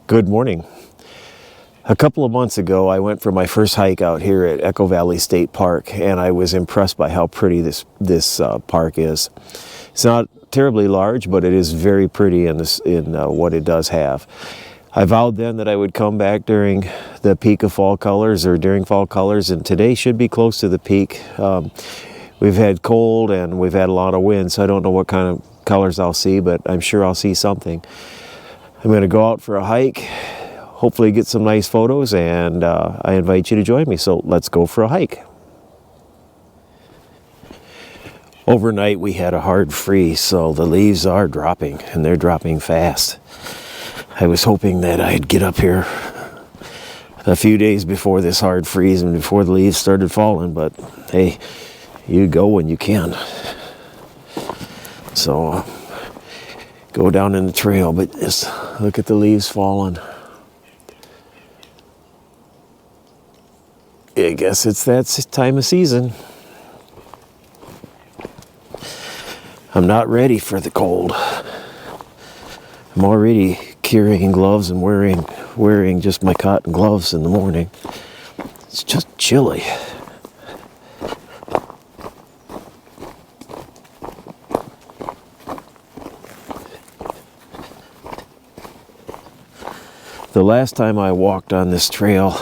Good morning. A couple of months ago, I went for my first hike out here at Echo Valley State Park, and I was impressed by how pretty this park is. It's not terribly large, but it is very pretty in what it does have. I vowed then that I would come back during the peak of fall colors or during fall colors, and today should be close to the peak. We've had cold and we've had a lot of wind, so I don't know what kind of colors I'll see, but I'm sure I'll see something. I'm going to go out for a hike, hopefully get some nice photos, and I invite you to join me. So let's go for a hike. Overnight we had a hard freeze, so the leaves are dropping, and they're dropping fast. I was hoping that I'd get up here a few days before this hard freeze and before the leaves started falling, but hey, you go when you can. So go down in the trail, but just look at the leaves falling. I guess it's that time of season. I'm not ready for the cold. I'm already carrying gloves and wearing just my cotton gloves in the morning. It's just chilly. The last time I walked on this trail,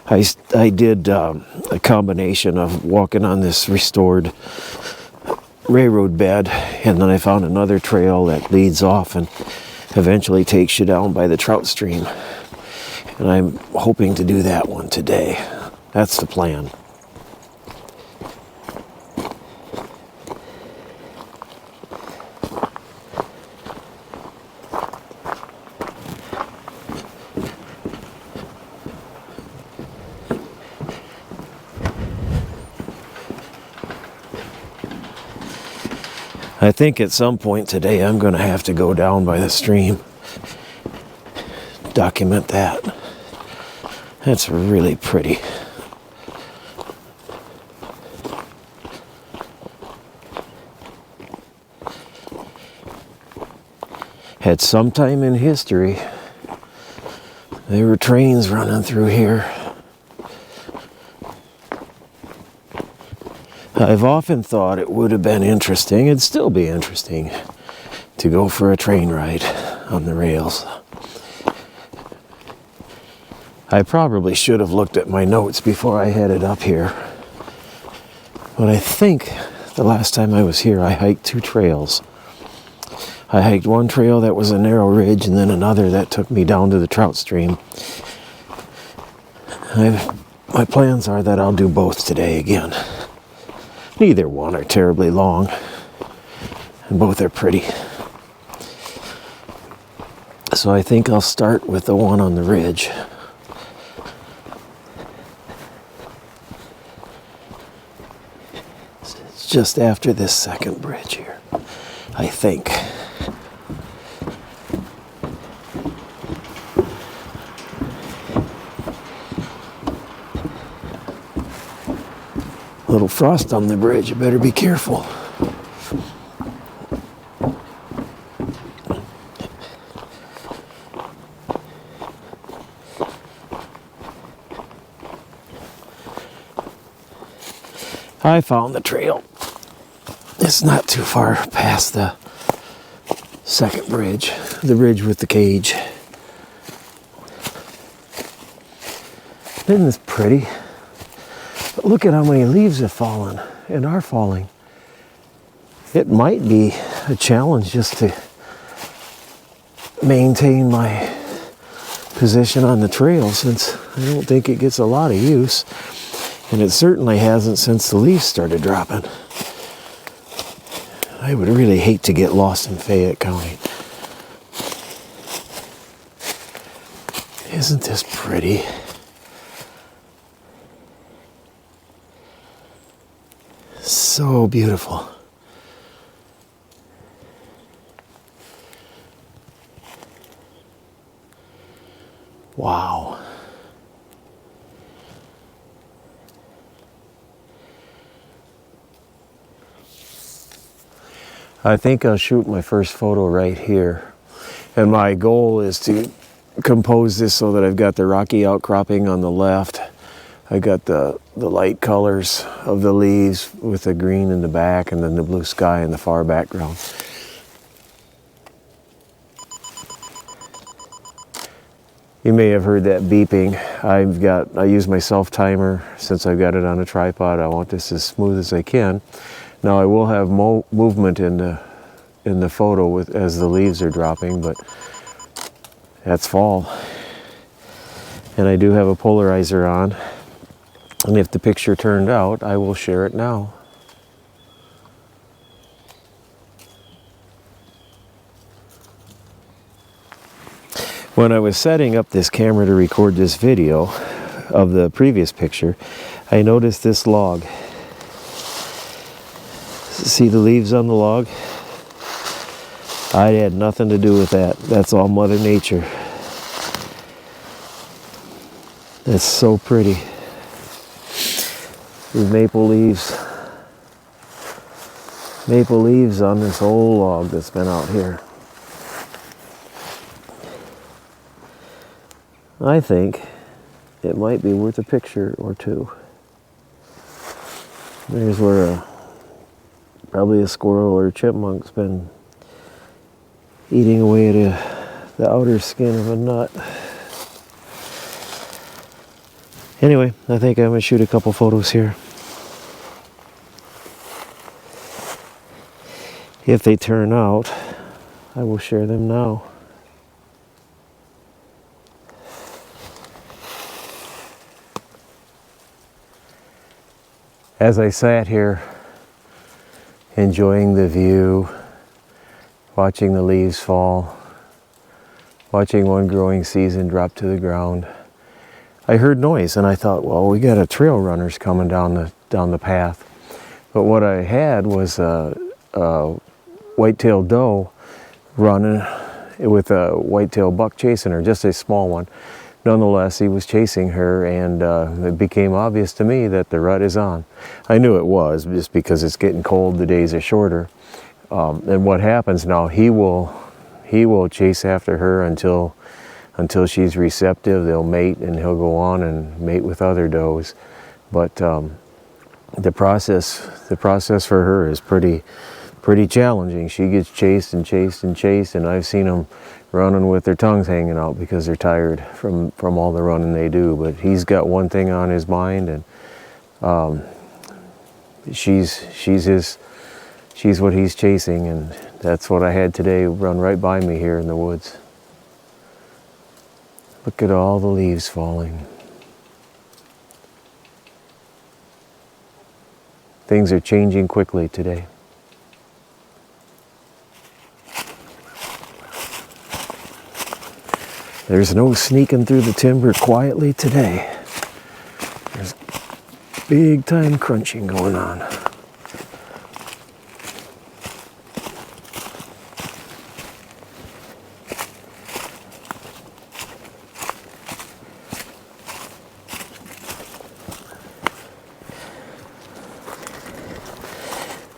I did a combination of walking on this restored railroad bed, and then I found another trail that leads off and eventually takes you down by the trout stream. And I'm hoping to do that one today. That's the plan. I think at some point today I'm going to have to go down by the stream, document that. That's really pretty. At some time in history, there were trains running through here. I've often thought it would have been interesting, it'd still be interesting, to go for a train ride on the rails. I probably should have looked at my notes before I headed up here. But I think the last time I was here, I hiked two trails. I hiked one trail that was a narrow ridge, and then another that took me down to the trout stream. My plans are that I'll do both today again. Neither one are terribly long, and both are pretty. So I think I'll start with the one on the ridge. It's just after this second bridge here, I think. Little frost on the bridge, you better be careful. I found the trail. It's not too far past the second bridge, the bridge with the cage. Isn't this pretty? But look at how many leaves have fallen and are falling. It might be a challenge just to maintain my position on the trail, since I don't think it gets a lot of use. And it certainly hasn't since the leaves started dropping. I would really hate to get lost in Fayette County. Isn't this pretty? So beautiful. Wow. I think I'll shoot my first photo right here. And my goal is to composed this so that I've got the rocky outcropping on the left. I got the light colors of the leaves with the green in the back and then the blue sky in the far background. You may have heard that beeping. I use my self timer since I've got it on a tripod. I want this as smooth as I can. Now I will have movement in the photo as the leaves are dropping, but that's fall. And I do have a polarizer on. And if the picture turned out, I will share it now. When I was setting up this camera to record this video of the previous picture, I noticed this log. See the leaves on the log? I had nothing to do with that. That's all Mother Nature. That's so pretty. These maple leaves on this old log that's been out here. I think it might be worth a picture or two. There's where probably a squirrel or a chipmunk's been eating away at the outer skin of a nut. Anyway, I think I'm going to shoot a couple photos here. If they turn out, I will share them now. As I sat here, enjoying the view, watching the leaves fall, watching one growing season drop to the ground, I heard noise and I thought, well, we got a trail runners coming down the path. But what I had was a white-tailed doe running with a white-tailed buck chasing her, just a small one. Nonetheless, he was chasing her, and it became obvious to me that the rut is on. I knew it was, just because it's getting cold, the days are shorter. And what happens now, he will chase after her until she's receptive. They'll mate, and he'll go on and mate with other does. But the process for her is pretty challenging. She gets chased and chased and chased, and I've seen them running with their tongues hanging out because they're tired from all the running they do. But he's got one thing on his mind, and she's what he's chasing, and that's what I had today run right by me here in the woods. Look at all the leaves falling. Things are changing quickly today. There's no sneaking through the timber quietly today. There's big time crunching going on.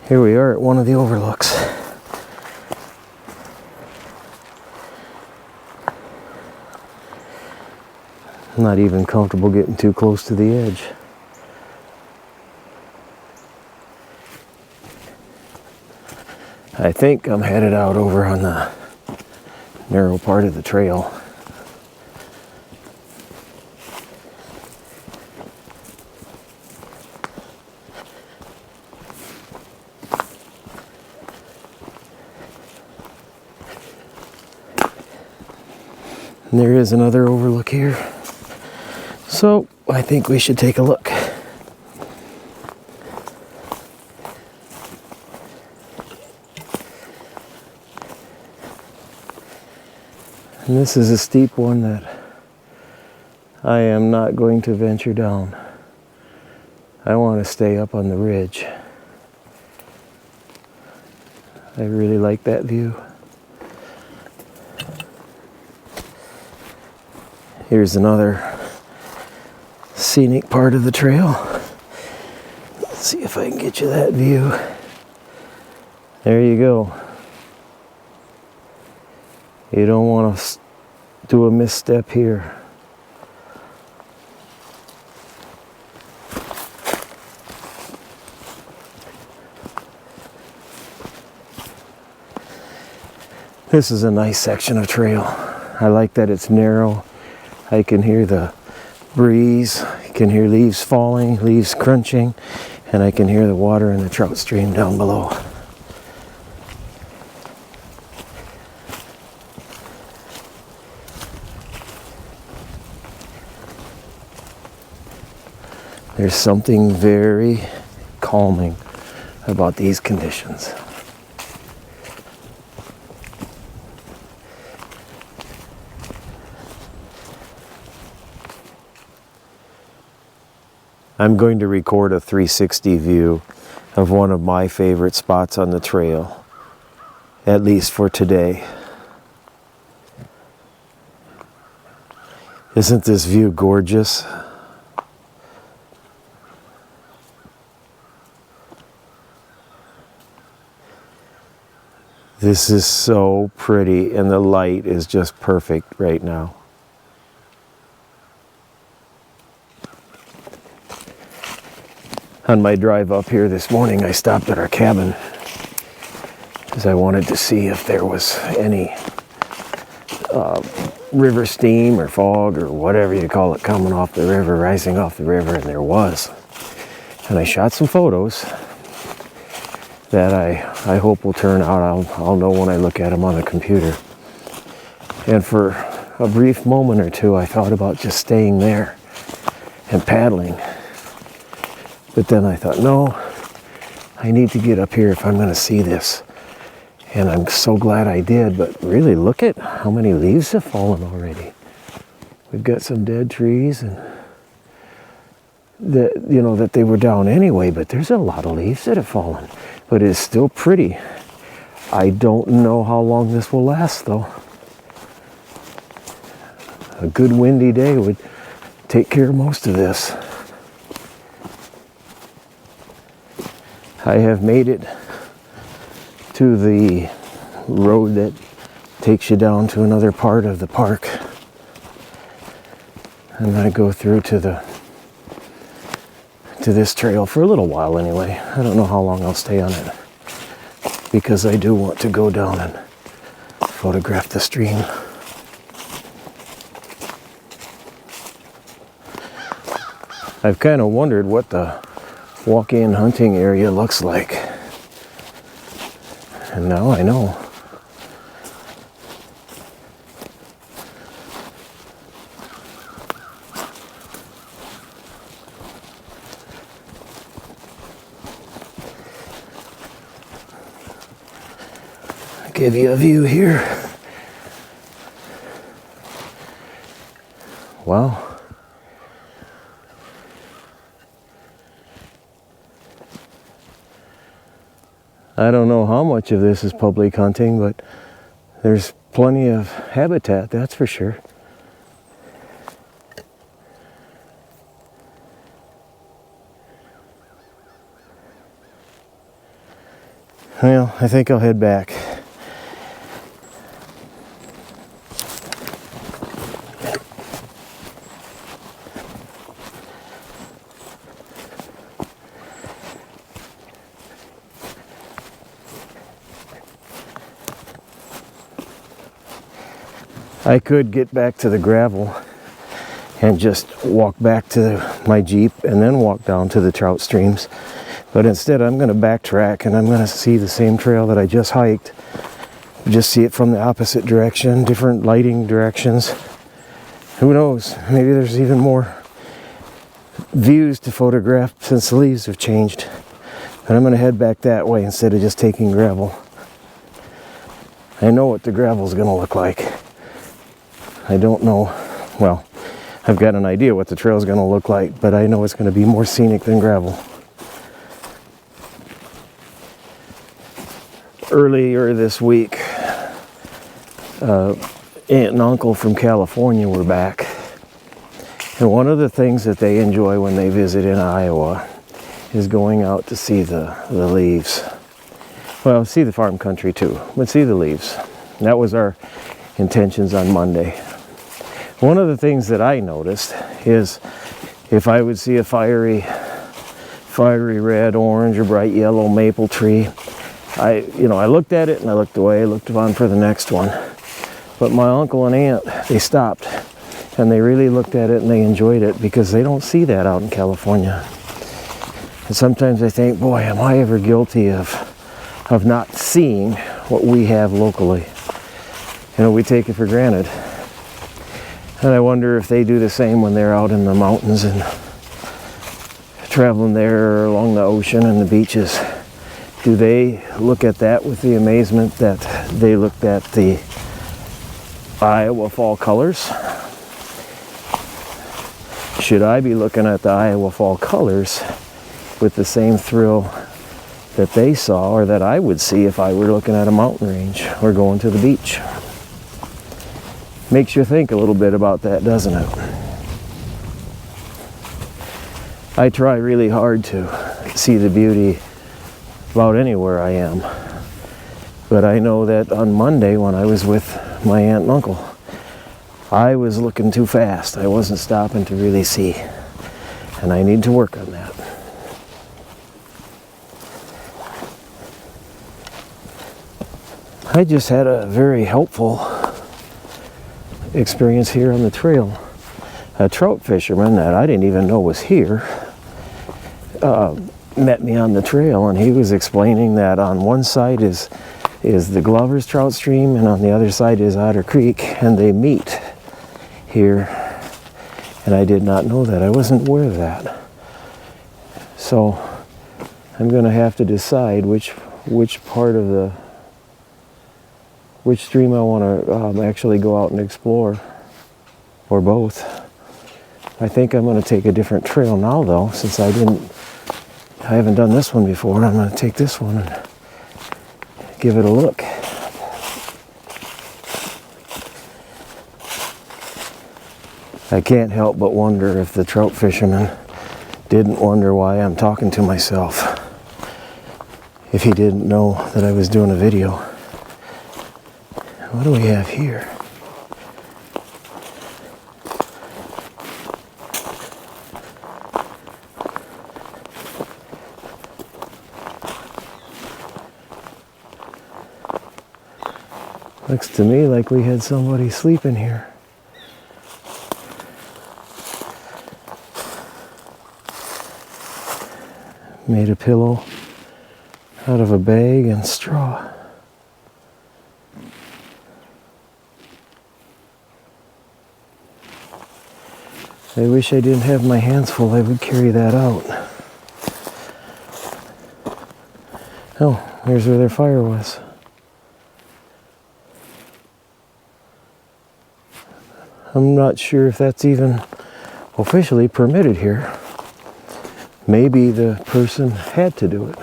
Here we are at one of the overlooks. I'm not even comfortable getting too close to the edge. I think I'm headed out over on the narrow part of the trail. And there is another overlook here. So I think we should take a look. And this is a steep one that I am not going to venture down. I want to stay up on the ridge. I really like that view. Here's another scenic part of the trail. Let's see if I can get you that view. There you go. You don't want to do a misstep here. This is a nice section of trail. I like that it's narrow. I can hear the breeze. I can hear leaves falling, leaves crunching, and I can hear the water in the trout stream down below. There's something very calming about these conditions. I'm going to record a 360 view of one of my favorite spots on the trail, at least for today. Isn't this view gorgeous? This is so pretty, and the light is just perfect right now. On my drive up here this morning, I stopped at our cabin because I wanted to see if there was any river steam or fog or whatever you call it coming off the river, rising off the river, and there was. And I shot some photos that I hope will turn out. I'll know when I look at them on the computer. And for a brief moment or two, I thought about just staying there and paddling. But then I thought, no, I need to get up here if I'm going to see this. And I'm so glad I did, but really look at how many leaves have fallen already. We've got some dead trees, and that they were down anyway, but there's a lot of leaves that have fallen. But it's still pretty. I don't know how long this will last though. A good windy day would take care of most of this. I have made it to the road that takes you down to another part of the park. I'm going to go through to this trail for a little while anyway. I don't know how long I'll stay on it, because I do want to go down and photograph the stream. I've kind of wondered what the walk-in hunting area looks like. And now I know. I'll give you a view here. Wow. I don't know how much of this is public hunting, but there's plenty of habitat, that's for sure. Well, I think I'll head back. I could get back to the gravel and just walk back to my Jeep and then walk down to the trout streams. But instead I'm going to backtrack, and I'm going to see the same trail that I just hiked. Just see it from the opposite direction, different lighting directions. Who knows? Maybe there's even more views to photograph since the leaves have changed. But I'm going to head back that way instead of just taking gravel. I know what the gravel is going to look like. I don't know, well, I've got an idea what the trail is going to look like, but I know it's going to be more scenic than gravel. Earlier this week, aunt and uncle from California were back. And one of the things that they enjoy when they visit in Iowa is going out to see the leaves. Well, see the farm country too, but see the leaves. That was our intentions on Monday. One of the things that I noticed is if I would see a fiery red, orange, or bright yellow maple tree, I looked at it and I looked away, looked on for the next one. But my uncle and aunt, they stopped and they really looked at it and they enjoyed it because they don't see that out in California. And sometimes I think, boy, am I ever guilty of not seeing what we have locally. We take it for granted. And I wonder if they do the same when they're out in the mountains and traveling there along the ocean and the beaches. Do they look at that with the amazement that they looked at the Iowa fall colors? Should I be looking at the Iowa fall colors with the same thrill that they saw or that I would see if I were looking at a mountain range or going to the beach? Makes you think a little bit about that, doesn't it? I try really hard to see the beauty about anywhere I am. But I know that on Monday when I was with my aunt and uncle, I was looking too fast. I wasn't stopping to really see. And I need to work on that. I just had a very helpful experience here on the trail. A trout fisherman that I didn't even know was here met me on the trail, and he was explaining that on one side is the Glover's trout stream and on the other side is Otter Creek, and they meet here. And I did not know that. I wasn't aware of that. So I'm going to have to decide which stream I want to actually go out and explore, or both. I think I'm going to take a different trail now, though, since I haven't done this one before. I'm going to take this one and give it a look. I can't help but wonder if the trout fisherman didn't wonder why I'm talking to myself, if he didn't know that I was doing a video. What do we have here? Looks to me like we had somebody sleeping here. Made a pillow out of a bag and straw. I wish I didn't have my hands full. I would carry that out. Oh, here's where their fire was. I'm not sure if that's even officially permitted here. Maybe the person had to do it.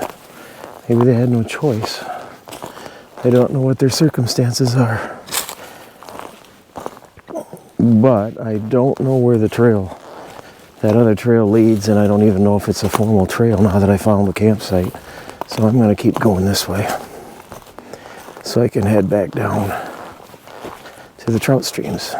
Maybe they had no choice. I don't know what their circumstances are. But I don't know where that other trail leads, and I don't even know if it's a formal trail now that I found the campsite. So I'm going to keep going this way so I can head back down to the trout streams.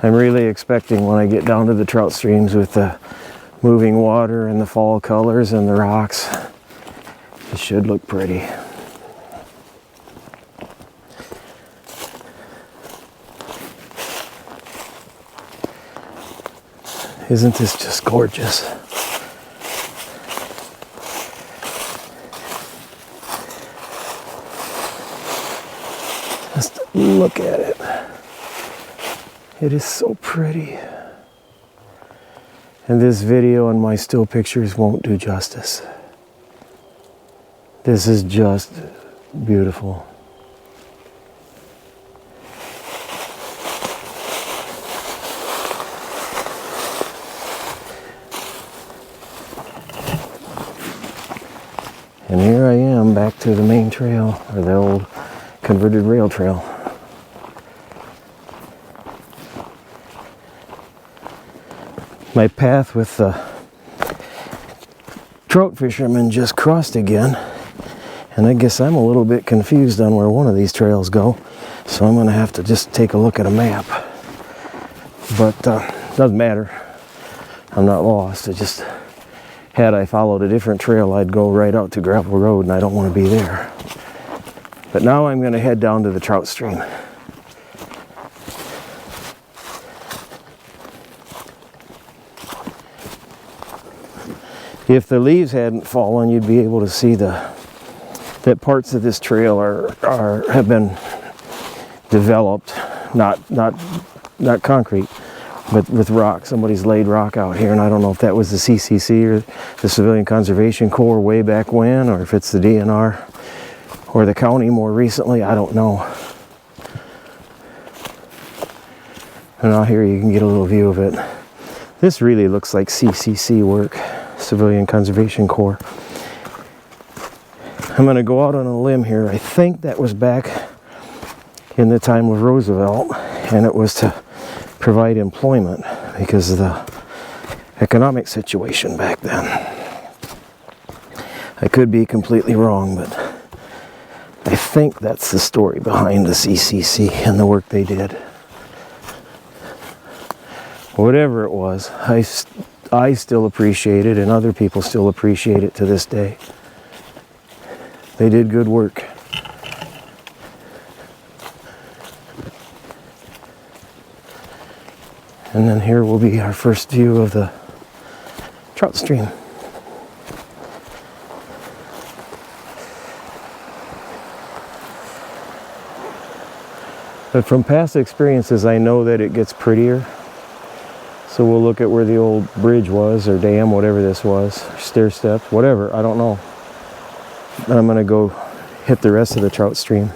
I'm really expecting when I get down to the trout streams with the moving water and the fall colors and the rocks, it should look pretty. Isn't this just gorgeous? Just look at it. It is so pretty. And this video and my still pictures won't do justice. This is just beautiful. And here I am back to the main trail, or the old converted rail trail. My path with the trout fishermen just crossed again, And I guess I'm a little bit confused on where one of these trails go, so I'm going to have to just take a look at a map. But doesn't matter. I'm not lost. It just, had I followed a different trail, I'd go right out to Gravel Road, and I don't want to be there. But now I'm going to head down to the trout stream. If the leaves hadn't fallen, you'd be able to see that parts of this trail have been developed, not concrete, but with rock. Somebody's laid rock out here, and I don't know if that was the CCC or the Civilian Conservation Corps way back when, or if it's the DNR or the county more recently. I don't know. And out here you can get a little view of it. This really looks like CCC work, Civilian Conservation Corps. I'm going to go out on a limb here. I think that was back in the time of Roosevelt, and it was to provide employment because of the economic situation back then. I could be completely wrong, but I think that's the story behind the CCC and the work they did. Whatever it was, I still appreciate it, and other people still appreciate it to this day. They did good work. And then here will be our first view of the trout stream. But from past experiences, I know that it gets prettier. So we'll look at where the old bridge was, or dam, whatever this was, stair steps, whatever, I don't know. Then I'm going to go hit the rest of the trout stream.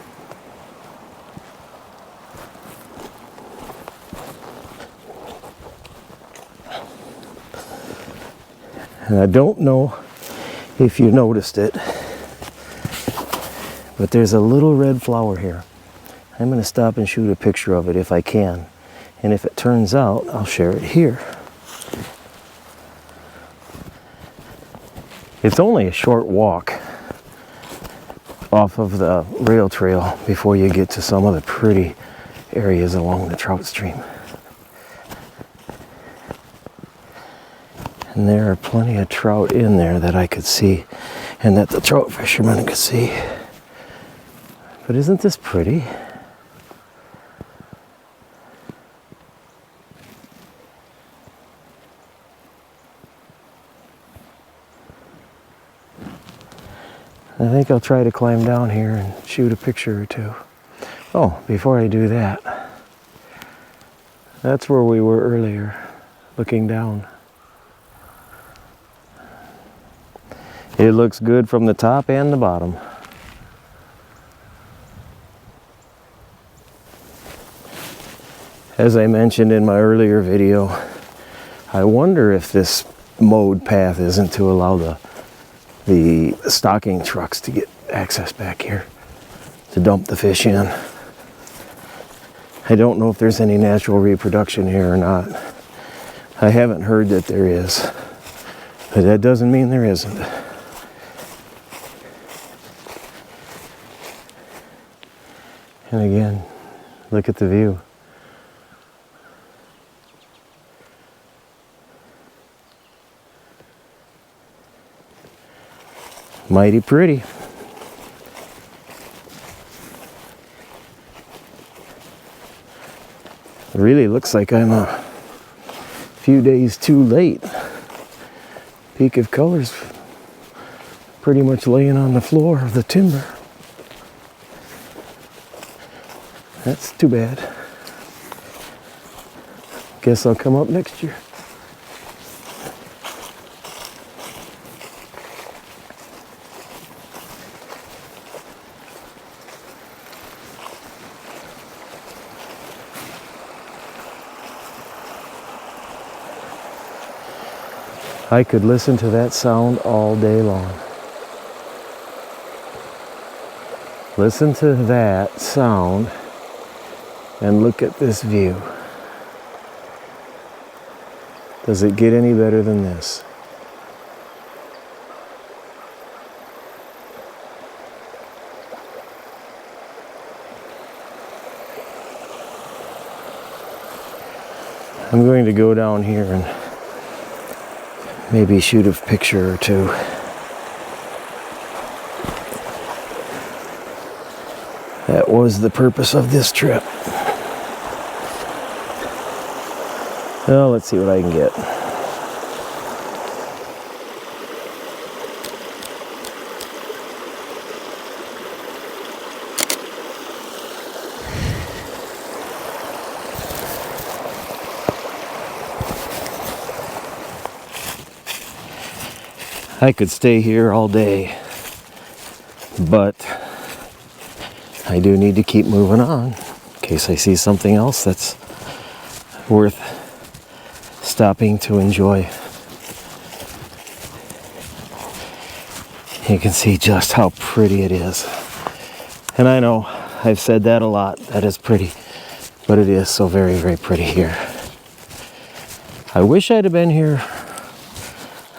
And I don't know if you noticed it, but there's a little red flower here. I'm going to stop and shoot a picture of it if I can. And if it turns out, I'll share it here. It's only a short walk off of the rail trail before you get to some of the pretty areas along the trout stream. And there are plenty of trout in there that I could see and that the trout fishermen could see. But isn't this pretty? I think I'll try to climb down here and shoot a picture or two. Oh, before I do that, that's where we were earlier, looking down. It looks good from the top and the bottom. As I mentioned in my earlier video, I wonder if this mowed path isn't to allow the stocking trucks to get access back here to dump the fish in. I don't know if there's any natural reproduction here or not. I haven't heard that there is, but that doesn't mean there isn't. And again, look at the view. Mighty pretty. It really looks like I'm a few days too late. Peak of colors pretty much laying on the floor of the timber. That's too bad. Guess I'll come up next year. I could listen to that sound all day long. Listen to that sound and look at this view. Does it get any better than this? I'm going to go down here and maybe shoot a picture or two. That was the purpose of this trip. Well, let's see what I can get. I could stay here all day, but I do need to keep moving on in case I see something else that's worth stopping to enjoy. You can see just how pretty it is. And I know I've said that a lot, that is pretty, but it is so very, very pretty here. I wish I'd have been here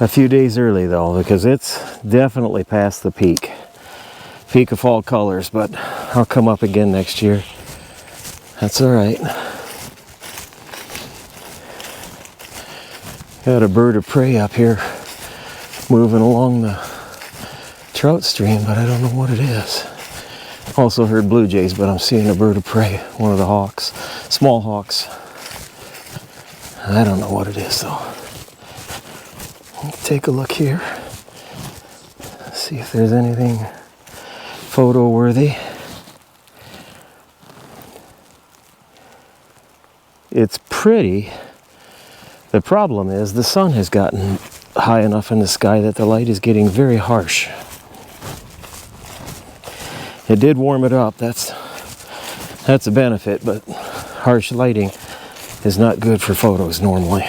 a few days early though, because it's definitely past the peak of fall colors, but I'll come up again next year. That's all right. Got a bird of prey up here moving along the trout stream, but I don't know what it is. Also heard blue jays, but I'm seeing a bird of prey, one of the hawks, small hawks. I don't know what it is though. Let's take a look here. See if there's anything photo worthy. It's pretty. The problem is the sun has gotten high enough in the sky that the light is getting very harsh. It did warm it up, that's a benefit, but harsh lighting is not good for photos normally.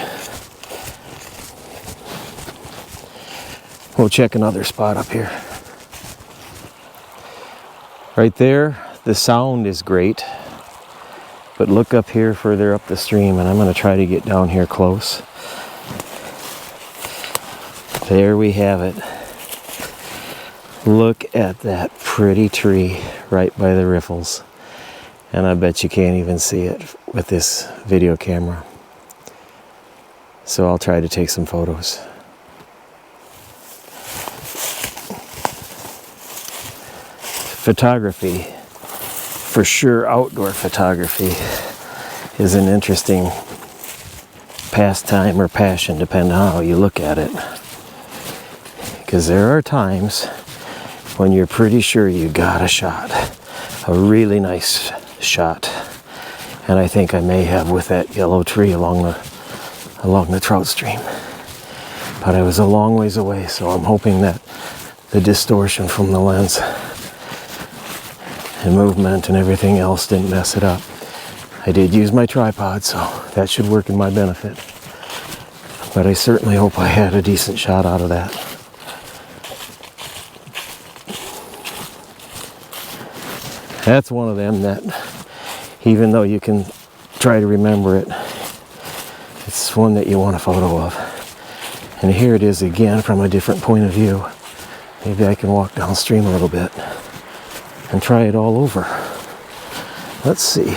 We'll check another spot up here. Right there, the sound is great. But look up here further up the stream, and I'm going to try to get down here close. There we have it. Look at that pretty tree right by the riffles. And I bet you can't even see it with this video camera. So I'll try to take some photos. Photography, for sure, outdoor photography is an interesting pastime or passion, depending on how you look at it. Because there are times when you're pretty sure you got a shot, a really nice shot. And I think I may have with that yellow tree along the trout stream. But I was a long ways away, so I'm hoping that the distortion from the lens and movement and everything else didn't mess it up. I did use my tripod, so that should work in my benefit. But I certainly hope I had a decent shot out of that. That's one of them that, even though you can try to remember it, it's one that you want a photo of. And here it is again from a different point of view. Maybe I can walk downstream a little bit and try it all over. Let's see.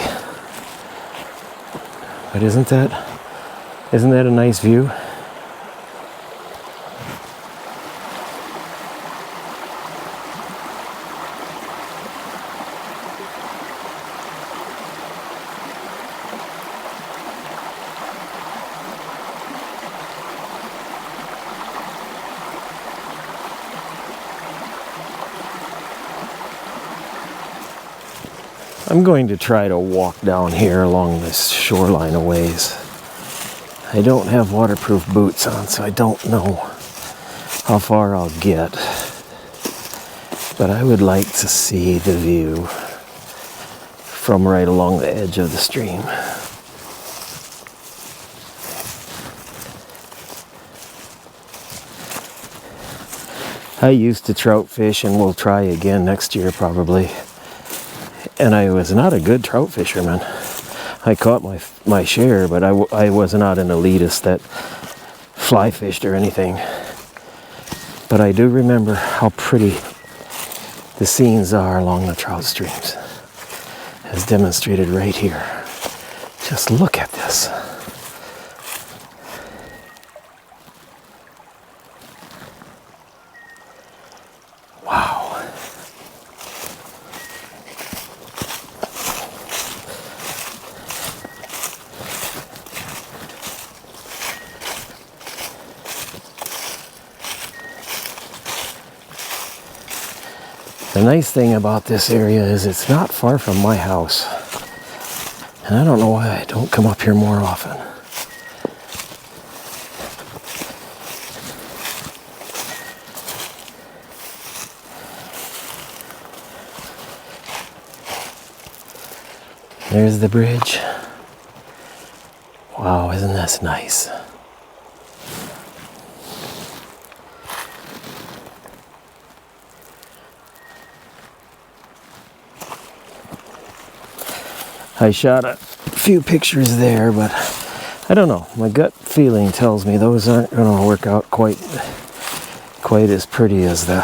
But isn't that a nice view? I'm going to try to walk down here along this shoreline a ways. I don't have waterproof boots on, so I don't know how far I'll get. But I would like to see the view from right along the edge of the stream. I used to trout fish and will try again next year probably. And I was not a good trout fisherman. I caught my share, but I was not an elitist that fly fished or anything. But I do remember how pretty the scenes are along the trout streams, as demonstrated right here. Just look at this. The nice thing about this area is it's not far from my house. And I don't know why I don't come up here more often. There's the bridge. Wow, isn't that nice? I shot a few pictures there, but I don't know. My gut feeling tells me those aren't going to work out quite as pretty as the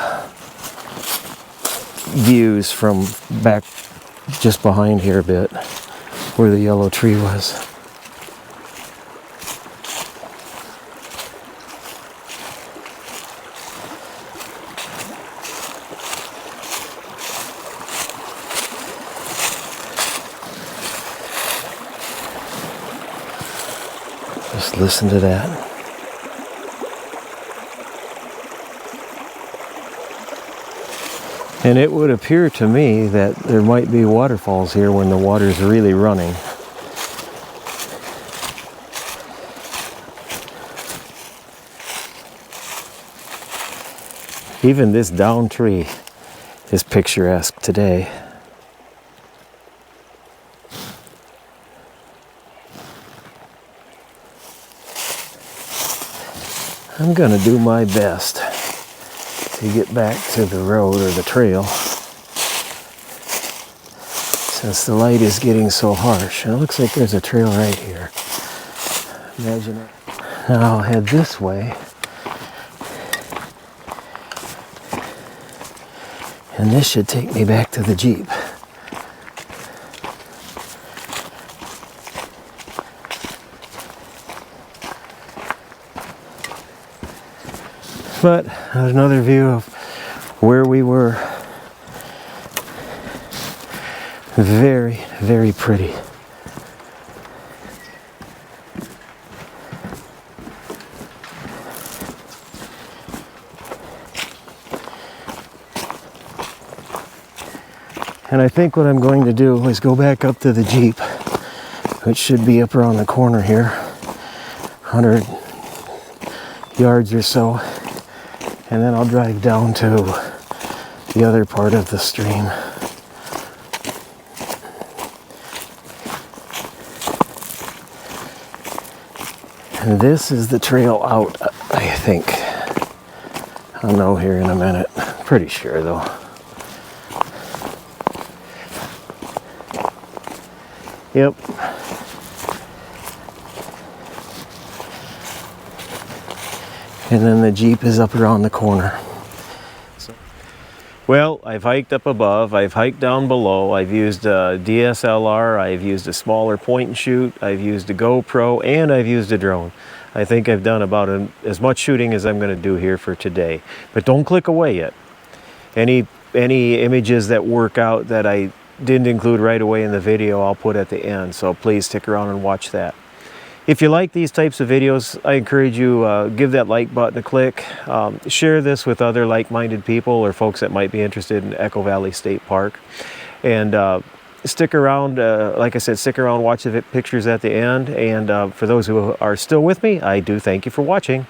views from back just behind here a bit, where the yellow tree was. Just listen to that. And it would appear to me that there might be waterfalls here when the water's really running. Even this down tree is picturesque today. I'm gonna do my best to get back to the road or the trail since the light is getting so harsh. And it looks like there's a trail right here. Imagine it. Now I'll head this way. And this should take me back to the Jeep. But another view of where we were. Very, very pretty. And I think what I'm going to do is go back up to the Jeep, which should be up around the corner here, 100 yards or so. And then I'll drive down to the other part of the stream. And this is the trail out, I think. I'll know here in a minute. Pretty sure though. Yep. And then the Jeep is up around the corner. Well, I've hiked up above, I've hiked down below, I've used a DSLR, I've used a smaller point and shoot, I've used a GoPro, and I've used a drone. I think I've done about as much shooting as I'm going to do here for today. But don't click away yet. Any images that work out that I didn't include right away in the video, I'll put at the end, so please stick around and watch that. If you like these types of videos, I encourage you give that like button a click. Share this with other like-minded people or folks that might be interested in Echo Valley State Park. And stick around, like I said, stick around, watch the pictures at the end. And for those who are still with me, I do thank you for watching.